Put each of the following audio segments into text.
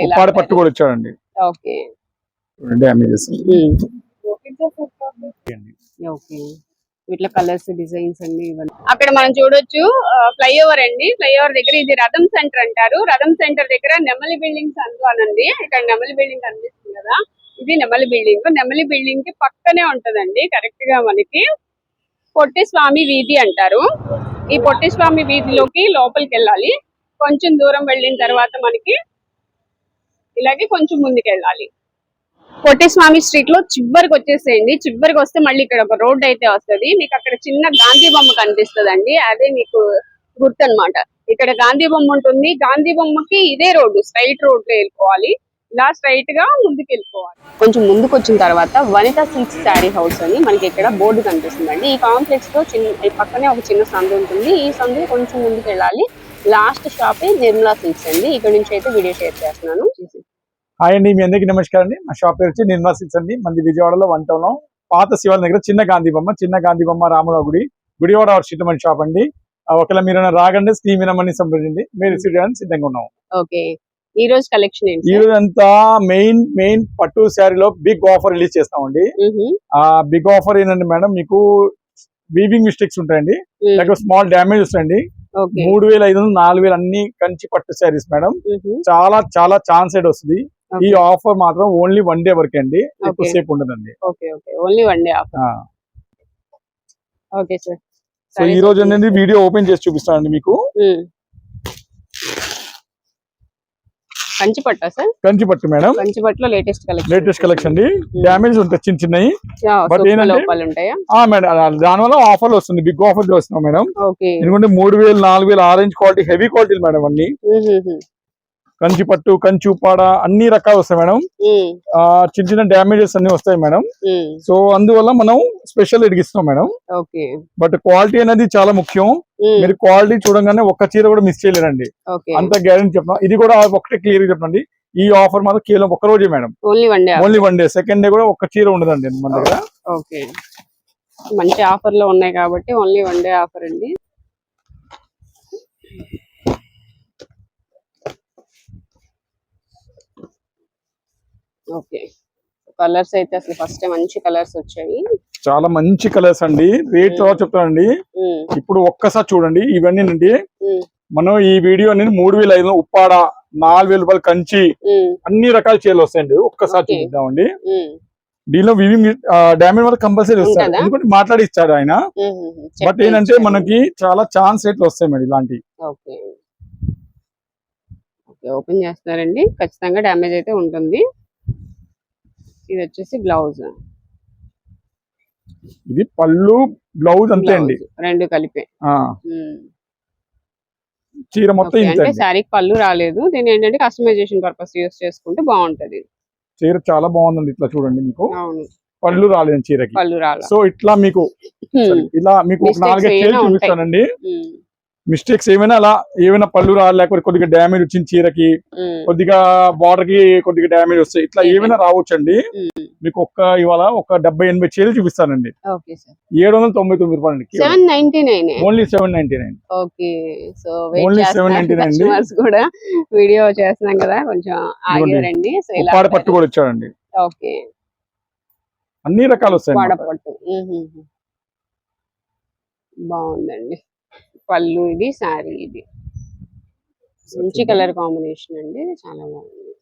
ఉప్పాడ పట్టు కూడా ఇచ్చాడండి. Okay damages. ఓకే ఇట్లా కలర్స్ డిజైన్స్ అన్ని ఇవ్వండి. అక్కడ మనం చూడొచ్చు ఫ్లైఓవర్ అండి. ఫ్లైఓవర్ దగ్గర ఇది రథం సెంటర్ అంటారు. రథం సెంటర్ దగ్గర నెమలి బిల్డింగ్స్ అనండి. ఇక్కడ నెమలి బిల్డింగ్ కనిపిస్తుంది కదా, ఇది నెమలి బిల్డింగ్. నెమలి బిల్డింగ్ కి పక్కనే ఉంటదండి కరెక్ట్ గా మనకి పొట్టి స్వామి వీధి అంటారు. ఈ పొట్టి స్వామి వీధిలోకి లోపలికి వెళ్ళాలి. కొంచెం దూరం వెళ్ళిన తర్వాత మనకి ఇలాగే కొంచెం ముందుకు వెళ్ళాలి. పొట్టి స్వామి స్ట్రీట్ లో చివరికి వచ్చేసేయండి. చివరికి వస్తే మళ్ళీ ఇక్కడ ఒక రోడ్ అయితే వస్తుంది. మీకు అక్కడ చిన్న గాంధీ బొమ్మ కనిపిస్తుందండి, అదే మీకు గుర్తు అనమాట. ఇక్కడ గాంధీ బొమ్మ ఉంటుంది. గాంధీ బొమ్మకి ఇదే రోడ్డు, స్ట్రైట్ రోడ్ లో వెళ్ళిపోవాలి. ఇలా స్ట్రైట్ గా ముందుకు వెళ్ళిపోవాలి. కొంచెం ముందుకు వచ్చిన తర్వాత వనిత సిల్క్ శారీ హౌస్ అని మనకి ఇక్కడ బోర్డు కనిపిస్తుందండి. ఈ కాంప్లెక్స్ లో పక్కనే ఒక చిన్న సందు ఉంటుంది. ఈ సందు కొంచెం ముందుకు వెళ్ళాలి. లాస్ట్ షాప్ నిర్మలా సిల్క్స్ అండి. ఇక్కడ నుంచి అయితే వీడియో షేర్ చేస్తున్నాను. హాయ్ అండి, మీ అందరికీ నమస్కారం అండి. మా షాప్ పేరు వచ్చి నిర్మలా సిల్క్స్ అండి. మంది విజయవాడలో 1 టౌన్ లో పాత శివాలయం దగ్గర చిన్న గాంధీ బొమ్మ రామరావు గుడివాడ షిట్మెంట్ షాప్ అండి. ఒకవేళ మీరు రాగండి, స్క్రీన్ వినమని సంప్రదించండి. మీరు రిసీవ్ చేయడానికి సిద్ధంగా ఉన్నాం. ఓకే, ఈ రోజు కలెక్షన్ ఏంటి? ఈ రోజు అంతా మెయిన్ పట్టు శారీలో బిగ్ ఆఫర్ రిలీజ్ చేస్తామండి. ఆ బిగ్ ఆఫర్ ఏంటంటే మేడం, మీకు వీవింగ్ మిస్టేక్స్ ఉంటాయండి, లేకపోతే స్మాల్ డ్యామేజ్ వస్తాయండి. 3500 4000 అన్ని కంచి పట్టు శారీస్ మేడం. చాలా చాలా ఛాన్స్ అయితే వస్తుంది. ఈ ఆఫర్ మాత్రం ఓన్లీ 1 డే వరకే అండి, ఎక్కువసేపు ఉండదండి. Only 1 day offer. Okay sir. So ఈ రోజు అనేది వీడియో ఓపెన్ చేసి చూపిస్తానండి మీకు. కంచిపట్టు సార్? కంచిపట్టు మేడం. కంచిపట్టులో లేటెస్ట్ కలెక్షన్ అండి. డ్యామేజ్ ఉంటాయి చిన్నవి. బట్ ఏంటంటే మేడం దానివల్ల ఆఫర్ వస్తుంది, బిగ్ ఆఫర్ వస్తున్నాం మేడం. ఎందుకంటే 3000 4000 orange quality, heavy quality madam. అన్ని కంచిపట్టు, కంచి ఉప్పాడ అన్ని రకాలు వస్తాయి మేడం. చిన్న డ్యామేజెస్ అన్ని వస్తాయి మేడం. సో అందువల్ల మనం స్పెషల్ ఎడిగిస్తాం మేడం. బట్ క్వాలిటీ అనేది చాలా ముఖ్యం. మీరు క్వాలిటీ చూడగానే ఒక్క చీర కూడా మిస్ చేయలేరండి, అంత గ్యారెంటీ చెప్తాం. ఇది కూడా ఒకటే క్లియర్ గా చెప్పండి, ఈ ఆఫర్ మాత్రం కేవలం ఒక్క రోజే madam, only 1 day. Second day కూడా ఒక్క చీర ఉండదండి మన దగ్గర. మంచి ఆఫర్ లో ఉన్నాయి కాబట్టి ఓన్లీ 1 డే ఆఫర్ అండి. ఓకే, కలర్స్ అయితే అసలు ఫస్ట్ మంచి కలర్స్ వచ్చాయి, చాలా మంచి కలర్స్ అండి. రేట్ తర్వాత చెప్తానండి. ఇప్పుడు ఒక్కసారి చూడండి ఇవన్నీ అండి. మనం ఈ వీడియో అనేది 3500 ఉప్పాడ, 4000 రూపాయలు కంచి, అన్ని రకాల చీరలు వస్తాయండి. ఒక్కసారి చూపిద్దామండి. దీనిలో వివింగ్ డ్యామేజ్ వల్ల కంపల్సరీ వస్తాయి, ఎందుకంటే మాట్లాడి ఇచ్చాడు ఆయన. బట్ ఏంటంటే మనకి చాలా ఛాన్స్ రేట్లు వస్తాయి మేడం ఇలాంటివి. ఓపెన్ చేస్తారండి, ఖచ్చితంగా డ్యామేజ్ అయితే ఉంటుంది. ఇది వచ్చేసి బ్లౌజ్, ఇది పళ్ళు బ్లౌజ్ అంతే అండి, రెండు కలిపే. చీర మొత్తం అంటే శారీకి పళ్ళు రాలేదు. దీని ఏంటంటే కస్టమైజేషన్ పర్పస్ యూస్ చేసుకుంటే బాగుంటది. చీర చాలా బాగుందండి. ఇట్లా చూడండి, మీకు పళ్ళు రాలేదు చీరకి. సో ఇట్లా మీకు ఇలా మీకు 4 చీరలు చూపిస్తానండి. మిస్టేక్స్ ఏమైనా పళ్ళు రావాలి, లేకపోతే కొద్దిగా డ్యామేజ్ వచ్చింది చీరకి, కొద్దిగా బార్డర్ కి కొద్దిగా డ్యామేజ్ వస్తాయి, ఇట్లా ఏమైనా రావచ్చండి. మీకు ఇవాళ ఒక 70-80 చీరలు చూపిస్తానండి. 799 రూపాయలు, ఓన్లీ 799. ఓన్లీ 799 కూడా వీడియో చేస్తున్నాం కదా, కొంచెం ఆగారండి. ఉప్పాడ పట్టు కూడా వచ్చాడండి. అన్ని రకాలు వస్తాయి. పట్టు బాగుందండి. పళ్ళు ఇది, శారీ ఇది, మంచి కలర్ కాంబినేషన్ అండి, చాలా బాగుంది.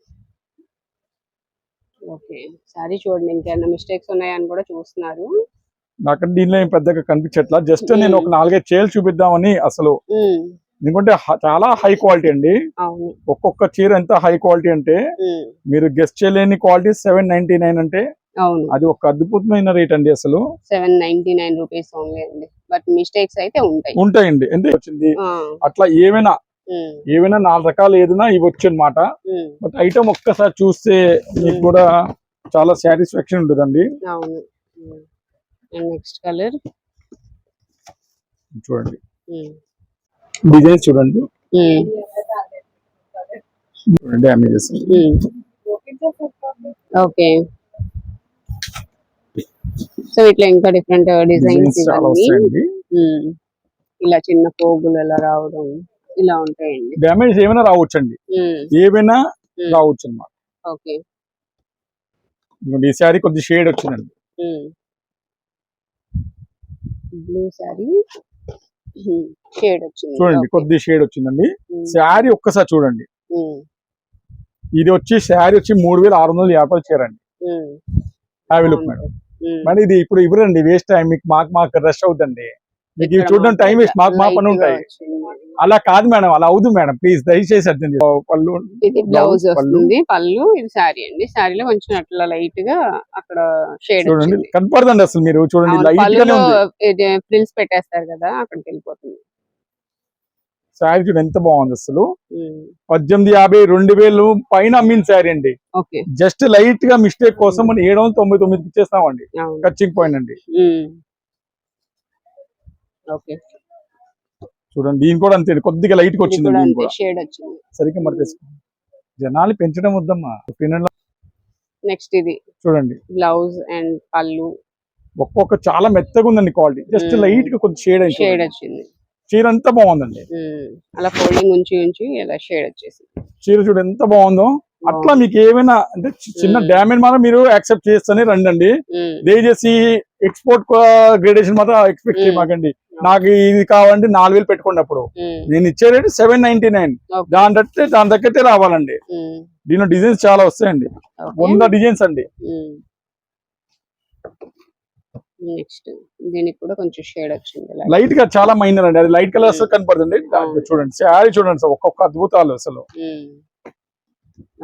ఓకే, శారీ చూడండి, ఇంకేమైనా మిస్టేక్స్ ఉన్నాయని కూడా చూస్తున్నారు. నాకు దీనిలో పెద్దగా కనిపించట్లా, జస్ట్ నేను ఒక 4-5 చీరలు చూపిద్దామని. అసలు ఎందుకంటే చాలా హై క్వాలిటీ అండి. ఒక్కొక్క చీర ఎంత హై క్వాలిటీ అంటే మీరు గెస్ట్ చేయలేని క్వాలిటీ. 799 అంటే అది ఒక అద్భుతమైన రేట్ అండి. అసలు 799 రూపీస్ ఓన్లీ అండి. బట్ మిస్టేక్స్ అయితే ఉంటాయండి. ఎంత వచ్చింది అట్లా ఏమైనా 4 రకాలు ఏదైనా ఇవి వచ్చు అనమాట. బట్ ఐటమ్ ఒక్కసారి చూస్తే మీకు కూడా చాలా సాటిస్ఫాక్షన్ ఉంటుందండి. నెక్స్ట్ కలర్ చూడండి, డిజైన్ చూడండి, డ్యామేజెస్. ఓకే, సో ఇట్లా ఇంకా డిఫరెంట్ డిజైన్స్ ఇలా చిన్న పోగులు ఎలా రావడం ఇలా ఉంటాయండి. డ్యామేజ్ ఏమైనా రావచ్చండి, ఏమైనా రావచ్చు అనమాట. ఓకే. ఈ శారీ కొద్ది షేడ్ వచ్చిందండి. బ్లూ శారీ షేడ్ వచ్చింది. చూడండి కొద్ది షేడ్ వచ్చిందండి. శారీ ఒక్కసారి చూడండి. ఇది వచ్చి శారీ వచ్చి 3650 చీర అండి. హ్యావీ లుక్ మేడం. మరి ఇది ఇప్పుడు ఇవ్వరండి, వేస్ట్ టైం మీకు. మాకు రష్ అవుతుందండి, మీకు ఇవి చూడడం టైం వేస్ట్. మాకు పని ఉంటాయి. అలా కాదు మేడం, అలా అవుదు మేడం, ప్లీజ్ దయచేసి అర్థం చేసుకోండి. పళ్ళు, ఇది బ్లౌజ్ వస్తుంది, పళ్ళు, ఇది శారీ అండి. శారీలో కొంచెం అట్లా లైట్ గా అక్కడ షేడ్ చూడండి కనపడదండి అసలు. మీరు చూడండి లైట్ గానే ఉంది. ప్రిల్స్ పెట్టేస్తారు కదా, అక్కడికి వెళ్ళిపోతుంది. శారీ చూడండి ఎంత బాగుంది అసలు. 1850 2000 పైన అమ్మిన శారీ అండి. జస్ట్ లైట్ గా మిస్టేక్ కోసం మనం 799 ఇచ్చేస్తామండి. కచ్చింగ్ పాయింట్ అండి. చూడండి దీని కూడా అంతే, కొద్దిగా లైట్ గా వచ్చింది. సరిగ్గా మరి జనాలు పెంచడం వద్దమ్మా. నెక్స్ట్ ఇది చూడండి బ్లౌజ్ అండ్ పళ్ళు. ఒక్కొక్క చాలా మెత్తగా ఉందండి క్వాలిటీ. జస్ట్ లైట్ గా కొద్ది షేడ్ వచ్చింది. చీర ఎంత బాగుందండి. అలా ఫోల్డింగ్ ఉంచి ఇలా షేడ్ వచ్చేసింది. చీర చూడు ఎంత బాగుందో. అట్లా మీకు ఏమైనా అంటే చిన్న డ్యామేజ్ మాత్రం మీరు యాక్సెప్ట్ చేస్తేనే రండి. దయచేసి ఎక్స్పోర్ట్ గ్రేడేషన్ మాత్రం ఎక్స్పెక్ట్ చేయమాకండి. నాకు ఇది కావాలంటే 4000 పెట్టుకోండి. అప్పుడు నేను ఇచ్చే రేటు 799. దాని తగ్గట్టే రావాలండి. దీనిలో డిజైన్స్ చాలా వస్తాయండి, 100 డిజైన్స్ అండి. నెక్స్ట్ దీనికి కూడా కొంచెం షేడ్ వచ్చింది, లైట్ గా చాలా మైనర్ అండి. అది లైట్ కలర్స్ కనపడుతుంది. చూడండి శారీ చూడండి సార్, ఒక్కొక్క అద్భుతాలు అసలు.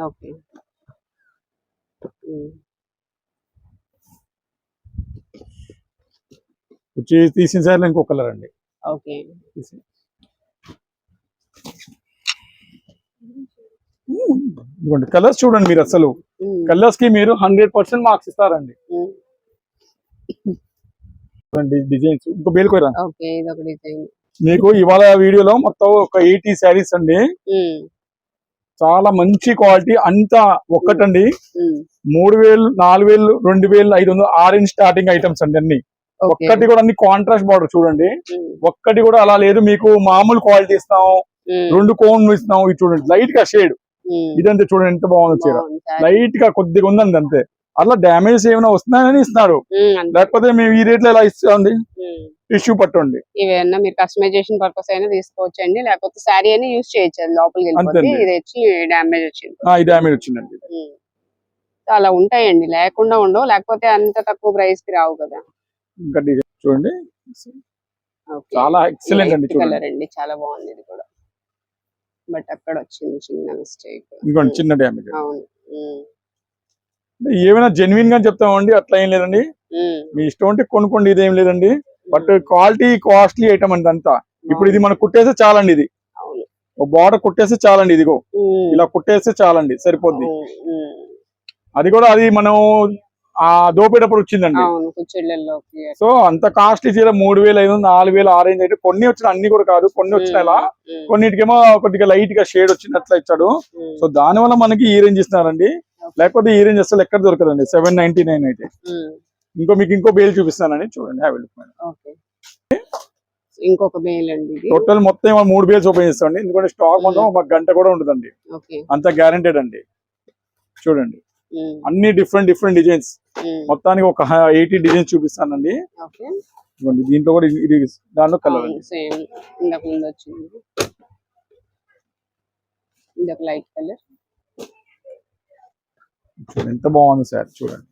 ఓకే. తీసిన శారీ ఇంకో కలర్ అండి. ఓకే. ఇదిగోండి కలర్స్ చూడండి మీరు అసలు. కలర్స్ కి మీరు 100% మార్క్స్ ఇస్తారండి. డిజైన్స్ ఇంకో బేలుకోరా. మీకు ఇవాళ వీడియోలో మొత్తం ఒక 80 శారీస్ అండి. చాలా మంచి క్వాలిటీ. అంతా ఒక్కటండి 3000 4000 2500 ఆరెంజ్ స్టార్టింగ్ ఐటమ్స్ అండి. అన్ని ఒక్కటి కూడా అన్ని కాంట్రాస్ట్ బార్డర్ చూడండి. ఒక్కటి కూడా అలా లేదు. మీకు మామూలు క్వాలిటీ ఇస్తాం, 2 కోన్ ఇస్తాం. ఇది చూడండి లైట్ గా షేడ్. ఇదంతా చూడండి ఎంత బాగుంది చీర. లైట్ గా కొద్దిగా ఉందండి అంతే. అట్లా డ్యామేజ్ ఏమైనా వస్తున్నాయని ఇస్తున్నారు, లేకపోతే మేము ఈ రేట్లో ఎలా ఇస్తామండి. టిష్యూ పట్టండి. ఇవేనా మీరు కస్టమైజేషన్ పర్పస్ అయినా తీసుకోవచ్చు అండి, లేకపోతే శారీ అయినా యూజ్ చేయొచ్చు. లోపలికి వెళ్ళిపోతే ఇది వచ్చి డ్యామేజ్ వచ్చింది. ఈ డ్యామేజ్ వచ్చిందండి. అలా ఉంటాయండి, లేకుండా ఉండవు. లేకపోతే అంత తక్కువ ప్రైస్ కి రావు కదా. ఇంకా డిజైన్ చూడండి చాలా ఎక్సలెంట్ అండి. కలర్ అండి చాలా బాగుంది ఇది కూడా. బట్ అక్కడ వచ్చింది చిన్న మిస్టేక్. ఇంకోండి చిన్న డ్యామేజ్. అవును. ఏమైనా జెన్యున్ గా చెప్తామండి, అట్లా ఏం లేదండి. మీ ఇష్టం అంటే కొనుక్కోండి, ఇదేం లేదండి. బట్ క్వాలిటీ కాస్ట్లీ ఐటమ్ అండి అంతా. ఇప్పుడు ఇది మనం కుట్టేస్తే చాలండి. ఇది బార్డర్ కుట్టేస్తే చాలండి. ఇదిగో ఇలా కుట్టేస్తే చాలండి, సరిపోద్ది. అది కూడా అది మనం ఆ దోపేటప్పుడు వచ్చిందండి. సో అంత కాస్ట్లీ చీర 3500 4000 ఆరెంజ్ అయితే కొన్ని వచ్చిన, అన్ని కూడా కాదు, కొన్ని వచ్చిన ఇలా. కొన్నిటికేమో కొద్దిగా లైట్ గా షేడ్ వచ్చినట్లు ఇచ్చాడు. సో దాని వల్ల మనకి ఈ రేంజ్ ఇస్తున్నారండి. లేకపోతే ఈ రేంజ్ అసలు ఎక్కడ దొరకదండి 799 అయితే. మీకు ఇంకో బేల్ చూపిస్తానండి చూడండి. ఇంకొక బేల్ అండి. టోటల్ మొత్తం 3 బేల్స్ ఓపెన్ చేస్తామండి. ఎందుకంటే స్టాక్ మొత్తం ఒక గంట కూడా ఉంటుందండి, అంత గ్యారెంటెడ్ అండి. చూడండి అన్ని డిఫరెంట్ డిజైన్స్. మొత్తానికి ఒక 80 డిజైన్స్ చూపిస్తానండి. దీంట్లో కూడా ఇది దాంట్లో కలర్ లైట్ కలర్. ఎంత బాగుంది సార్ చూడండి.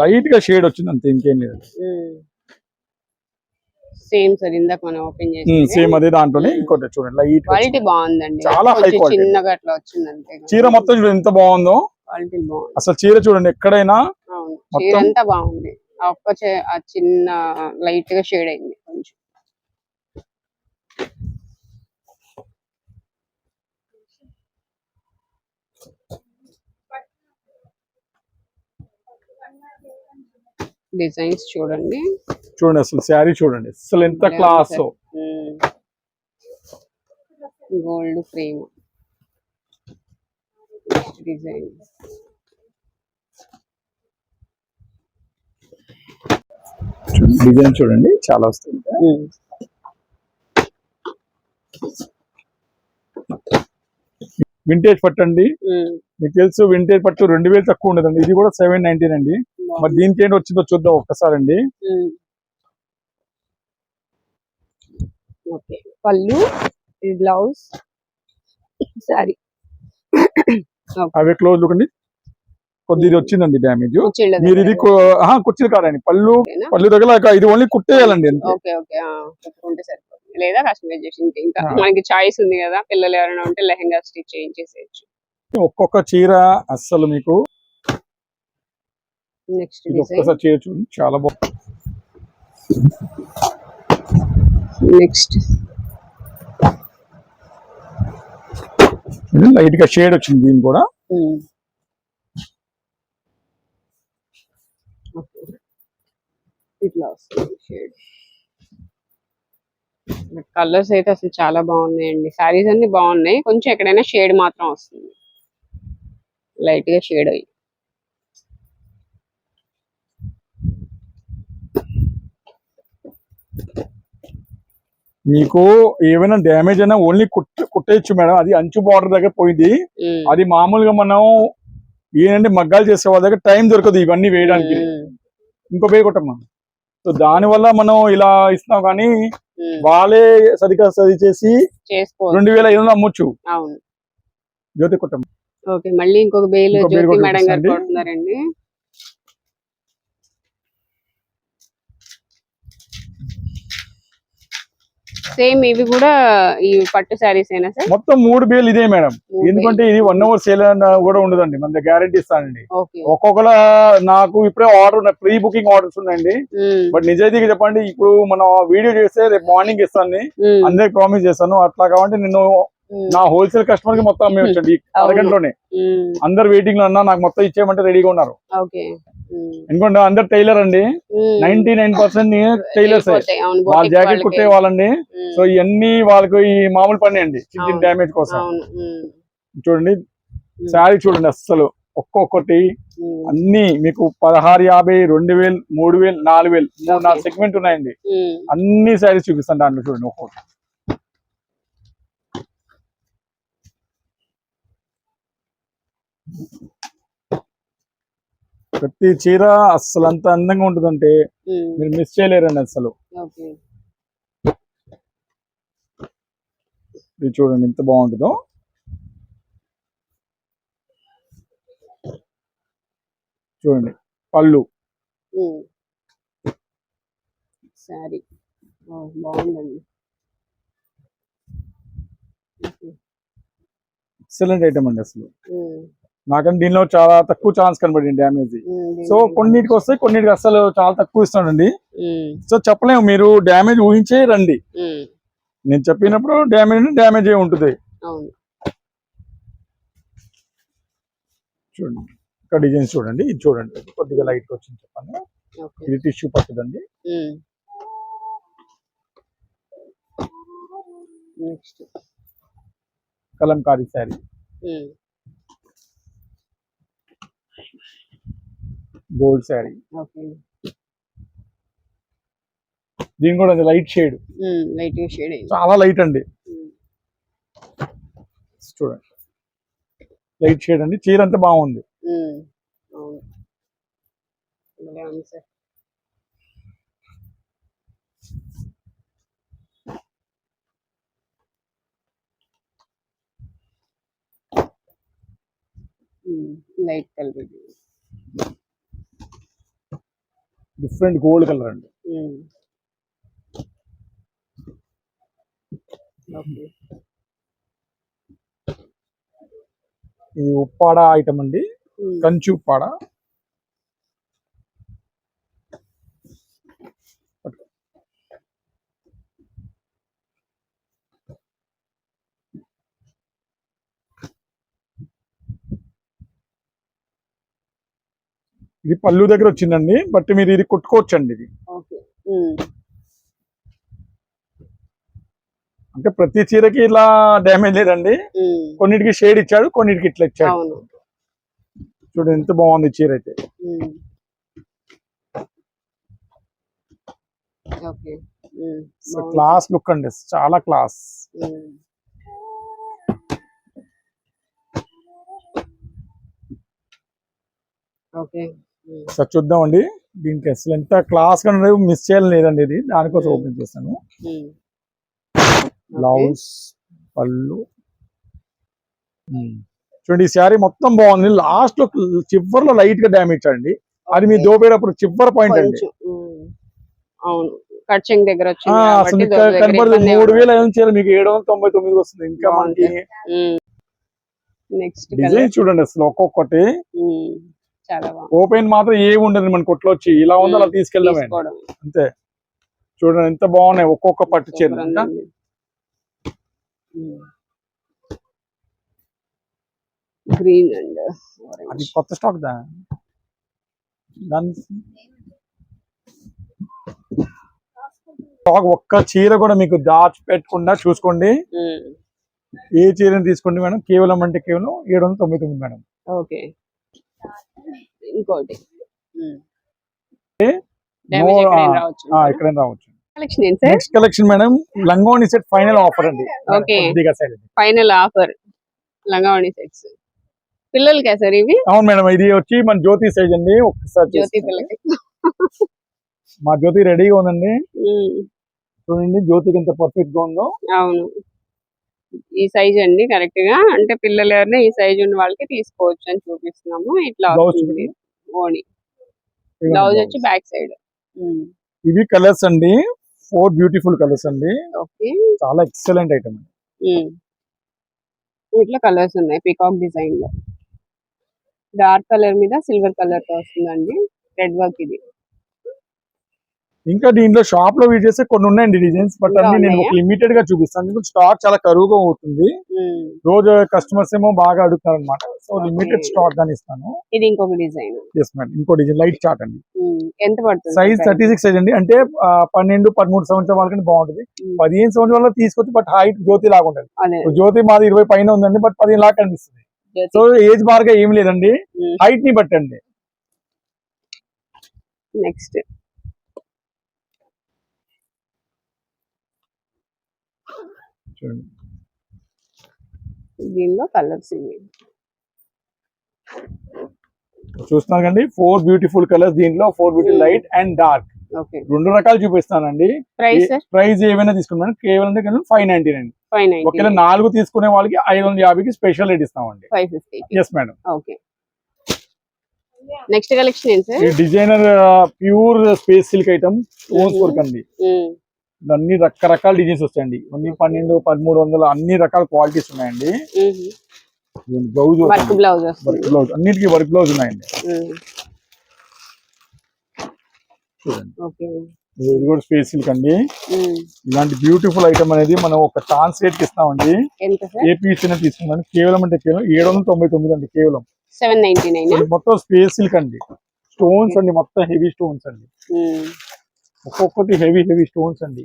లైట్ గా షేడ్ వచ్చింది అంతే, ఇంకేం లేదు. సేమ్ సార్ ఇందాక మనం ఓపెన్ చేసి సేమ్ అదే దాంట్లోనే ఇంకోటి చూడండి. లైట్ క్వాలిటీ బాగుందండి, చాలా హై క్వాలిటీ. చిన్నగా అట్లా వచ్చింది అంతే. చీర మొత్తం చూడండి ఎంత బాగుందో. క్వాలిటీ బాగుంది అసలు. చీర చూడండి ఎక్కడైనా చీర అంతా బాగుంది. ఒక్క చిన్న లైట్ గా షేడ్ అయింది కొంచెం. డిజైన్స్ చూడండి అసలు. శారీ చూడండి అసలు ఎంత class. Gold frame design. Design చూడండి చాలా వస్తుంది. వింటేజ్ పట్టండి. మీకు తెలుసు వింటేజ్ పట్టు 2000 తక్కువ ఉండదండి. ఇది కూడా 719 అండి. మరి దీనికి ఏంటి వచ్చిందో చూద్దాం ఒక్కసారి అండి. ఓకే, పళ్ళు, బ్లౌజ్, సారీ. అవి క్లోజ్ లుక్ అండి. కొద్ది ఇది వచ్చిందండి డ్యామేజ్. మీరు ఇది కుర్చీలు కాదండి, పళ్ళు దగ్గర ఇది ఓన్లీ కుట్టేయాలండి. ఓకే ఓకే, కుట్టుకుంటే సరిపోతుంది, లేదా కస్టమైజేషన్ ఇంకా మనకి చాయిస్ ఉంది కదా. పిల్లలు ఎవరైనా ఉంటే లెహంగా స్టిచ్ చేయించేసేయచ్చు. ఒక్కొక్క చీర అస్సలు మీకు నెక్స్ట్ ఒక్కసారి చీర చూడండి, చాలా బాగుంది. నెక్స్ట్ లైట్ గా షేడ్ వచ్చింది దీని కూడా. ఇట్లా వస్తుంది షేడ్. కలర్స్ అయితే అసలు చాలా బాగున్నాయండి. సారీస్ అన్ని బాగున్నాయి, కొంచెం ఎక్కడైనా షేడ్ మాత్రం వస్తుంది, లైట్ గా షేడ్ అయ్యి. మీకు ఏమైనా డ్యామేజ్ అయినా ఓన్లీ కుట్టేయచ్చు మేడం. అది అంచు బార్డర్ దగ్గర పోయింది. అది మామూలుగా మనం ఏంటంటే మగ్గాలు చేసే వాళ్ళ దగ్గర టైం దొరకదు ఇవన్నీ వేయడానికి. ఇంకో పేరు కొట్టమ్మా. సో దాని వల్ల మనం ఇలా ఇస్తున్నాం, కానీ వాళ్ళే సరిగ్గా సరి చేసి 2500 అమ్మొచ్చు. జ్యోతి కొట్టమ్మ. ఓకే, మళ్ళీ ఇంకొక బేలు జ్యోతి మేడం గారు కొడుతున్నారండి. సేమ్ ఇవి కూడా ఈ పట్టు శారీస్ అయినా సార్? మొత్తం 3 బేలు ఇదే మేడం. ఎందుకంటే ఇది 1 hour సేల్ కూడా ఉండదండి, మన దగ్గర గ్యారంటీ ఇస్తానండి. ఒక్కొక్కల నాకు ఇప్పుడే ఆర్డర్ ప్రీ బుకింగ్ ఆర్డర్స్ ఉన్నాయండి. బట్ నిజాయితీగా చెప్పండి, ఇప్పుడు మనం వీడియో చేస్తే రేపు మార్నింగ్ ఇస్తాను, అందరికి ప్రామిస్ చేస్తాను. అట్లా కాబట్టి నేను నా హోల్సేల్ కస్టమర్ కి మొత్తం అమ్మేయచ్చండి అరగంటలోనే. అందరు వెయిటింగ్ లో ఉన్నా, నాకు మొత్తం ఇచ్చేయమంటే రెడీగా ఉన్నారు. ఎందుకంటే అందరు టైలర్ అండి, 99% టైలర్స్. వాళ్ళ జాకెట్ కుట్టే వాళ్ళండి. సో ఇవన్నీ వాళ్ళకి ఈ మామూలు పని అండి, చిన్న చిన్న డ్యామేజ్ కోసం. చూడండి శారీ చూడండి, అస్సలు ఒక్కొక్కటి అన్ని మీకు 1650, 2000, 3000, 4000, 4 సెగ్మెంట్ ఉన్నాయండి. అన్ని శారీస్ చూపిస్తాను దాంట్లో. చూడండి ఒక్కొక్కటి. ప్రతి చీర అస్సలు అంత అందంగా ఉంటుందంటే మీరు మిస్ చేయలేరండి అసలు. ఇది చూడండి ఎంత బాగుంటుందో. చూడండి పళ్ళు, సారీ బాగుందండి. ఎక్సలెంట్ ఐటమ్ అండి అసలు. నాకంటే దీనిలో చాలా తక్కువ ఛాన్స్ కనబడింది డ్యామేజ్. సో కొన్నిటికి వస్తాయి, కొన్నిటికి అసలు చాలా తక్కువ ఇస్తానండి. సో చెప్పలేము, మీరు డ్యామేజ్ ఊహించే రండి. నేను చెప్పినప్పుడు డ్యామేజ్ ఏ ఉంటుంది. చూడండి ఇక్కడ డిజైన్స్ చూడండి, ఇది చూడండి కొద్దిగా లైట్ గా వచ్చింది చెప్పండి. ఇది టిష్యూ పట్టుదండి. కలంకారీ శారీ, గోల్డ్ శారీ. దీని కూడా లైట్ షేడ్, చాలా లైట్ అండి. చూడండి లైట్ షేడ్ అండి. చీర అంతా బాగుంది. Light colour, different gold colour అండి. ఇది ఉప్పాడ ఐటమ్ అండి, కంచి ఉప్పాడ. ఇది పళ్ళు దగ్గర వచ్చిందండి, బట్ మీరు ఇది కుట్టుకోవచ్చండి. ఇది అంటే ప్రతి చీరకి ఇలా డ్యామేజ్ లేదండి. కొన్నిటికి షేడ్ ఇచ్చాడు, కొన్నిటికి ఇట్లా ఇచ్చాడు. చూడండి ఎంత బాగుంది చీర అయితే. క్లాస్ లుక్ అండి, చాలా క్లాస్. ఓకే. ఒకసారి చూద్దామండి. దీనికి అసలు ఎంత క్లాస్ గా ఉండదు, మిస్ చేయాలి లేదండి. ఇది దానికోసం ఓపెన్ చేస్తాను. బ్లౌజ్, పళ్ళు. చూడండి, ఈ శారీ మొత్తం బాగుంది. లాస్ట్ లో చివరిలో లైట్ గా డ్యామేజ్ అండి. అది మీ దోపేటప్పుడు చివరి పాయింట్ అండి. అవును, కట్చింగ్ దగ్గర వచ్చింది అసలు కాబట్టి కనబడదు. 3,000 చీర మీకు 799 వస్తుంది. ఇంకా మనకి నెక్స్ట్ డిజైన్ చూడండి అసలు ఒక్కొక్కటి చాలా బాగుంది. ఓపెన్ మాత్రం ఏమి ఉండదు మన కొట్లో వచ్చి ఇలా ఉంది అలా తీసుకెళ్ళడమే అంతే. చూడండి ఎంత బాగున్నాయి ఒక్కొక్క పట్టు చీర. గ్రీన్ అండ్ అది కొత్త స్టాక్ దాని స్టాక్ ఒక్క చీర కూడా మీకు దాచి పెట్టకుండా చూసుకోండి. ఏ చీరని తీసుకోండి మేడం, కేవలం అంటే కేవలం 799 మేడం. ఓకే. ఇంకోటి ఎక్కడైనా రావచ్చు. నెక్స్ట్ కలెక్షన్ మేడం, లంగావోణి సెట్ ఫైనల్ ఆఫర్ అండి. ఓకే, ఫైనల్ ఆఫర్ లంగావోణి సెట్స్ పిల్లలకే సార్ ఇవి? అవును మేడం, ఇది వచ్చి మన జ్యోతి సైజ్ అండి. ఒక్కసారి జ్యోతి పిల్లలకి మా జ్యోతి రెడీగా ఉందండి. చూడండి జ్యోతికి ఎంత పర్ఫెక్ట్ గా ఉందో. అవును, ఈ సైజ్ అండి కరెక్ట్ గా. అంటే పిల్లలు ఎవరైనా ఈ సైజ్ ఉన్న వాళ్ళకి తీసుకోవచ్చు అని చూపిస్తున్నాము. ఇట్లా వస్తుంది ఓణి. బ్లౌజ్ వచ్చి బ్యాక్ సైడ్. ఇవి కలర్స్ అండి, 4 బ్యూటిఫుల్ కలర్స్ అండి. ఓకే, చాలా ఎక్సలెంట్ ఐటమ్. ఇట్లా కలర్స్ ఉన్నాయి పీకాక్ డిజైన్ లో. డార్క్ కలర్ మీద సిల్వర్ కలర్ తో వస్తుందండి. రెడ్ వర్క్ ఇది. ఇంకా దీంట్లో షాప్ లో వీడి చేస్తే కొన్ని ఉన్నాయండి డిజైన్స్, బట్ అన్ని నేను ఒక లిమిటెడ్ గా చూపిస్తాను. స్టాక్ చాలా కరువుగా అవుతుంది. రోజు కస్టమర్స్ ఏమో బాగా అడుగుతారు అనమాట. సో లిమిటెడ్ స్టాక్ గాని ఇస్తాను. ఇది ఇంకొక డిజైన్. ఎస్ మేడం, ఇంకో డిజైన్ లైట్ చార్ట్ అండి. ఎంత పడుతుంది? సైజ్ 36 సైజ్ అండి. అంటే 12-13 సంవత్సరాల వాళ్ళకి బాగుంటుంది. 15 సంవత్సరాల తీసుకోవచ్చు, బట్ హైట్ జ్యోతి లాగా ఉంటుంది. జ్యోతి మాది 20 పైన ఉందండి, బట్ 15 లాగా కనిపిస్తుంది. సో ఏజ్ బార్గా ఏం లేదండి, హైట్ ని బట్టండి. నెక్స్ట్ చూడండి, దీనిలో కలర్స్ ఇవి చూస్తున్నారు కండి. 4 బ్యూటిఫుల్ కలర్స్. దీంట్లో 4 బ్యూటిఫుల్ లైట్ అండ్ డార్క్, 2 రకాలు చూపిస్తానండి. ప్రైస్ ఏమైనా తీసుకున్నాను కేవలం 599. ఒకవేళ 4 తీసుకునే వాళ్ళకి 550కి స్పెషల్ రేట్ ఇస్తామండి. 550. Yes madam. Okay. Next collection ఏంటి సార్? ఈ designer pure space silk item, stones work అండి. అన్ని రకరకాల డిజైన్స్ వస్తాయండి. 1200-1300 అన్ని రకాల క్వాలిటీస్ ఉన్నాయండి. బ్లౌజ్ అన్నిటికీ వర్క్ బ్లౌజ్ ఉన్నాయండి. చూడండి, ఇది కూడా స్పేస్ సిల్క్ అండి. ఇలాంటి బ్యూటిఫుల్ ఐటమ్ అనేది మనం ఒక ట్రాన్స్లేట్ కి ఇస్తామండి. ఏ పీస్ అయినా తీసుకున్నాను కేవలం అంటే కేవలం 799 అండి. కేవలం 799. మొత్తం స్పేస్ సిల్క్ అండి. స్టోన్స్ అండి, మొత్తం హెవీ స్టోన్స్ అండి. ఒక్కొక్కటి హెవీ స్టోన్స్ అండి.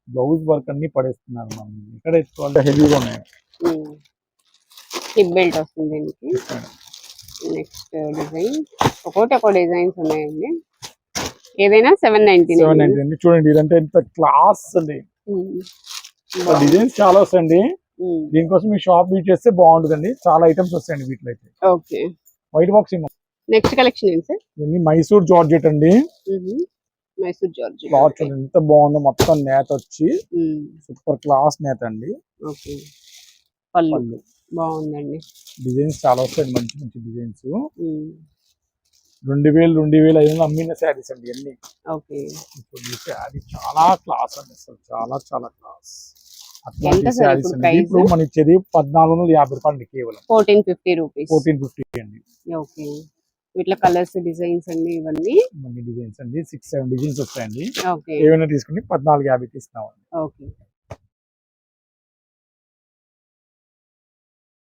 బ్లౌజ్ వర్క్ అన్ని పడేస్తున్నారు మనం. ఇక్కడ చాలా హెవీగా ఉన్నాయి. హిప్ బెల్ట్ వస్తుంది దీనికి. నెక్స్ట్ డిజైన్ ఒక్కో డిజైన్స్ ఉన్నాయండి. ఏదైనా 799. చూడండి, ఇదంటే ఎంత క్లాస్ అండి. డిజైన్స్ చాలా వస్తాయండి. దీనికోసం మీ షాప్ విజిట్ చేస్తే బాగుంటుందండి. చాలా ఐటమ్స్ వస్తాయండి వీటిలో అయితే. Okay. White box. Next collection ఏంటి సార్? ఇవన్నీ మైసూర్ జార్జెట్ అండి. మైసూర్ జార్జెట్ క్లాత్ ఎంత బాగుందో, మొత్తం నేత వచ్చి సూపర్ క్లాస్ నేత అండి. ఓకే. పళ్ళు బాగుందండి. డిజైన్స్ చాలా వస్తాయండి, మంచి మంచి డిజైన్స్. 2000-2500 అమ్మిన శారీస్ అండి అన్ని. ఓకే. శారీ చాలా క్లాస్ అండి, అసలు చాలా చాలా క్లాస్. అట్లాంటి శారీస్ అండి. ఇప్పుడు మనం ఇచ్చేది 1450 రూపాయలు కేవలం. 1450 రూపీస్. 1450 అండి. ఓకే. వీటిలో కలర్స్ డిజైన్స్ అండి. ఇవన్నీ డిజైన్స్ అండి 6-7 డిజైన్స్ వస్తాయండి. ఓకే. ఏమైనా తీసుకుని 1450 ఇస్తామండి. ఓకే.